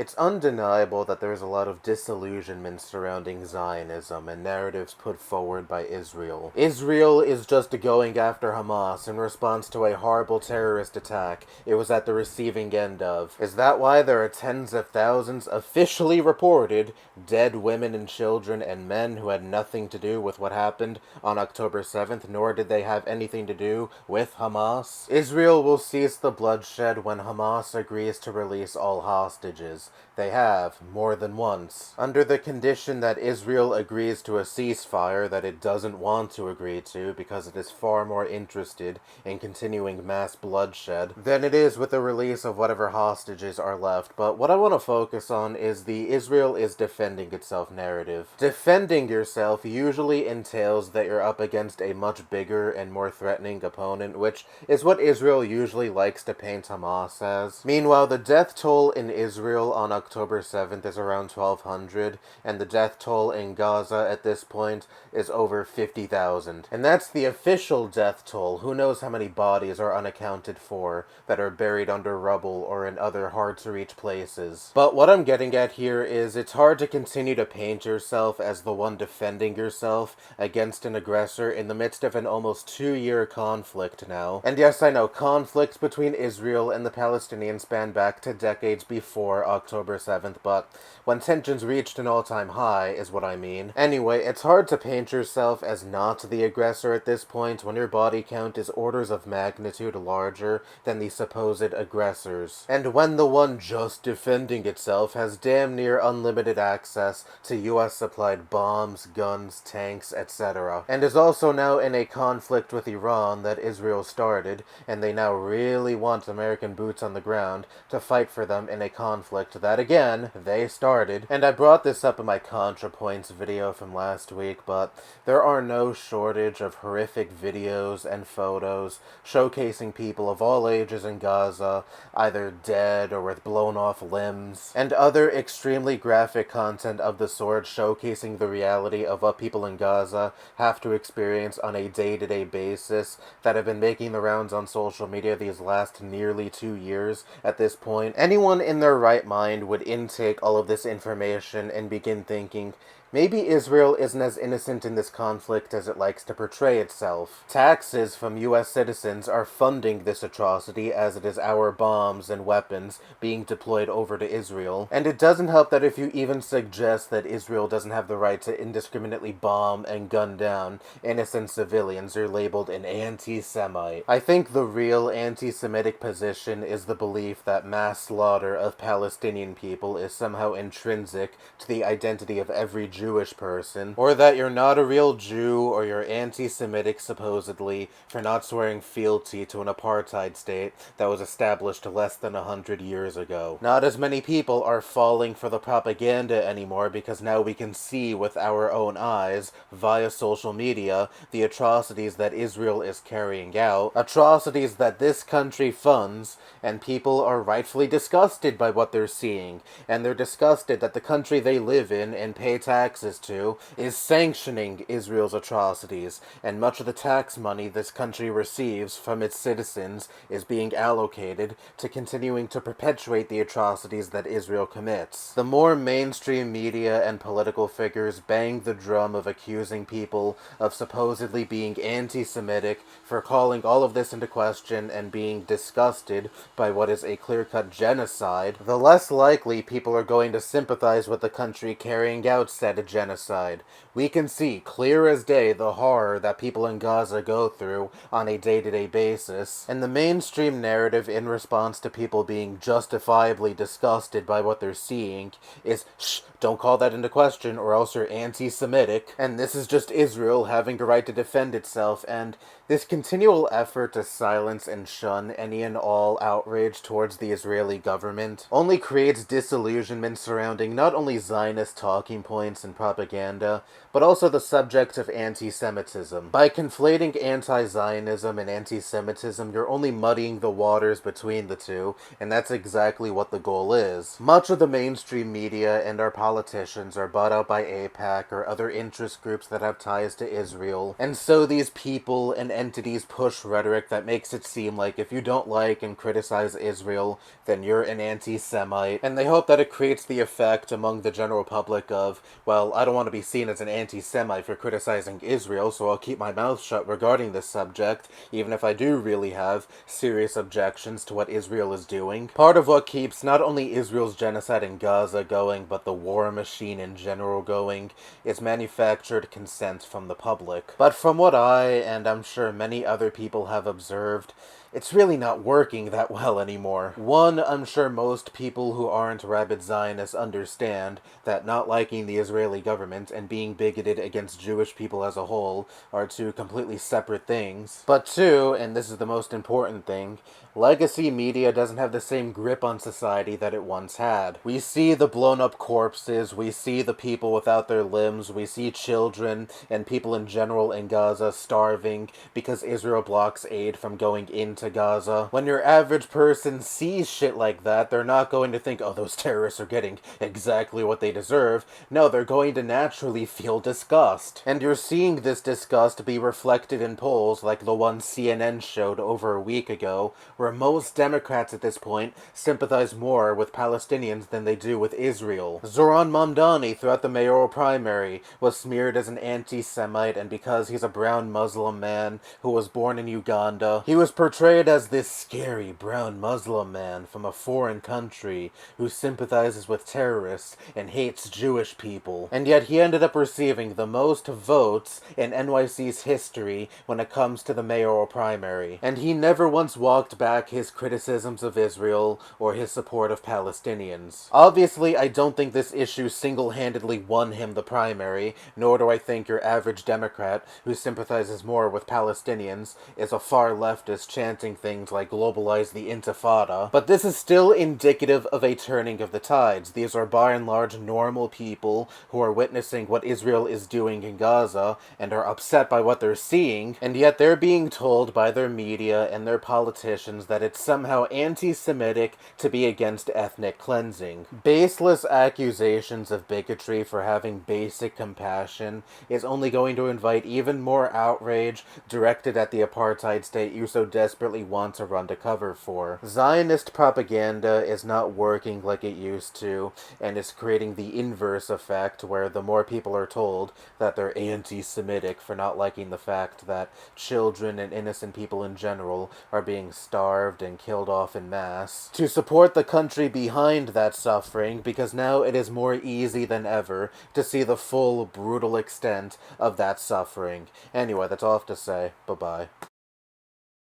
It's undeniable that there is a lot of disillusionment surrounding Zionism and narratives put forward by Israel. Israel is just going after Hamas in response to a horrible terrorist attack it was at the receiving end of. Is that why there are tens of thousands officially reported dead women and children and men who had nothing to do with what happened on October 7th, nor did they have anything to do with Hamas? Israel will cease the bloodshed when Hamas agrees to release all hostages. They have, more than once. Under the condition that Israel agrees to a ceasefire that it doesn't want to agree to because it is far more interested in continuing mass bloodshed than it is with the release of whatever hostages are left. But what I want to focus on is the Israel is defending itself narrative. Defending yourself usually entails that you're up against a much bigger and more threatening opponent, which is what Israel usually likes to paint Hamas as. Meanwhile, the death toll in Israel on October 7th is around 1,200, and the death toll in Gaza at this point is over 50,000. And that's the official death toll. Who knows how many bodies are unaccounted for that are buried under rubble or in other hard-to-reach places. But what I'm getting at here is it's hard to continue to paint yourself as the one defending yourself against an aggressor in the midst of an almost 2-year conflict now. And yes, I know, conflicts between Israel and the Palestinians span back to decades before October 7th, but when tensions reached an all-time high is what I mean. Anyway, it's hard to paint yourself as not the aggressor at this point when your body count is orders of magnitude larger than the supposed aggressors, and when the one just defending itself has damn near unlimited access to US-supplied bombs, guns, tanks, etc., and is also now in a conflict with Iran that Israel started, and they now really want American boots on the ground to fight for them in a conflict that, again, they started. And I brought this up in my ContraPoints video from last week, but there are no shortage of horrific videos and photos showcasing people of all ages in Gaza, either dead or with blown off limbs, and other extremely graphic content of the sort showcasing the reality of what people in Gaza have to experience on a day-to-day basis that have been making the rounds on social media these last nearly 2 years at this point. Anyone in their right mind would intake all of this information and begin thinking, maybe Israel isn't as innocent in this conflict as it likes to portray itself. Taxes from US citizens are funding this atrocity as it is our bombs and weapons being deployed over to Israel. And it doesn't help that if you even suggest that Israel doesn't have the right to indiscriminately bomb and gun down innocent civilians, you're labeled an anti-Semite. I think the real anti-Semitic position is the belief that mass slaughter of Palestinian people is somehow intrinsic to the identity of every Jewish person, or that you're not a real Jew, or you're anti-Semitic supposedly for not swearing fealty to an apartheid state that was established less than 100 years ago. Not as many people are falling for the propaganda anymore because now we can see with our own eyes, via social media, the atrocities that Israel is carrying out, atrocities that this country funds, and people are rightfully disgusted by what they're seeing, and they're disgusted that the country they live in and pay taxes to is sanctioning Israel's atrocities, and much of the tax money this country receives from its citizens is being allocated to continuing to perpetuate the atrocities that Israel commits. The more mainstream media and political figures bang the drum of accusing people of supposedly being anti-Semitic for calling all of this into question and being disgusted by what is a clear-cut genocide, the less likely people are going to sympathize with the country carrying out said genocide. We can see clear as day the horror that people in Gaza go through on a day-to-day basis, and the mainstream narrative in response to people being justifiably disgusted by what they're seeing is, shh, don't call that into question or else you're anti-Semitic, and this is just Israel having a right to defend itself, and this continual effort to silence and shun any and all outrage towards the Israeli government only creates disillusionment surrounding not only Zionist talking points and and propaganda, but also the subject of anti-Semitism. By conflating anti-Zionism and anti-Semitism, you're only muddying the waters between the two, and that's exactly what the goal is. Much of the mainstream media and our politicians are bought out by AIPAC or other interest groups that have ties to Israel, and so these people and entities push rhetoric that makes it seem like if you don't like and criticize Israel, then you're an anti-Semite, and they hope that it creates the effect among the general public of, well, I don't want to be seen as an anti-Semite for criticizing Israel, so I'll keep my mouth shut regarding this subject, even if I do really have serious objections to what Israel is doing. Part of what keeps not only Israel's genocide in Gaza going, but the war machine in general going, is manufactured consent from the public. But from what I, and I'm sure many other people have observed, it's really not working that well anymore. One, I'm sure most people who aren't rabid Zionists understand that not liking the Israeli government and being bigoted against Jewish people as a whole are two completely separate things. But two, and this is the most important thing, legacy media doesn't have the same grip on society that it once had. We see the blown up corpses, we see the people without their limbs, we see children and people in general in Gaza starving because Israel blocks aid from going into Gaza. When your average person sees shit like that, they're not going to think, oh, those terrorists are getting exactly what they deserve. No, they're going to naturally feel disgust. And you're seeing this disgust be reflected in polls like the one CNN showed over a week ago, where most Democrats at this point sympathize more with Palestinians than they do with Israel. Zoran Mamdani, throughout the mayoral primary, was smeared as an anti-Semite, and because he's a brown Muslim man who was born in Uganda, he was portrayed as this scary brown Muslim man from a foreign country who sympathizes with terrorists and hates Jewish people. And yet he ended up receiving the most votes in NYC's history when it comes to the mayoral primary. And he never once walked back his criticisms of Israel or his support of Palestinians. Obviously, I don't think this issue single-handedly won him the primary, nor do I think your average Democrat who sympathizes more with Palestinians is a far leftist chanting things like globalize the Intifada, but this is still indicative of a turning of the tides. These are by and large normal people who are witnessing what Israel is doing in Gaza and are upset by what they're seeing, and yet they're being told by their media and their politicians that it's somehow anti-Semitic to be against ethnic cleansing. Baseless accusations of bigotry for having basic compassion is only going to invite even more outrage directed at the apartheid state you so desperately want to run to cover for. Zionist propaganda is not working like it used to, and is creating the inverse effect where the more people are told that they're anti-Semitic for not liking the fact that children and innocent people in general are being starved and killed off in mass, to support the country behind that suffering, because now it is more easy than ever to see the full, brutal extent of that suffering. Anyway, that's all I have to say. Bye-bye.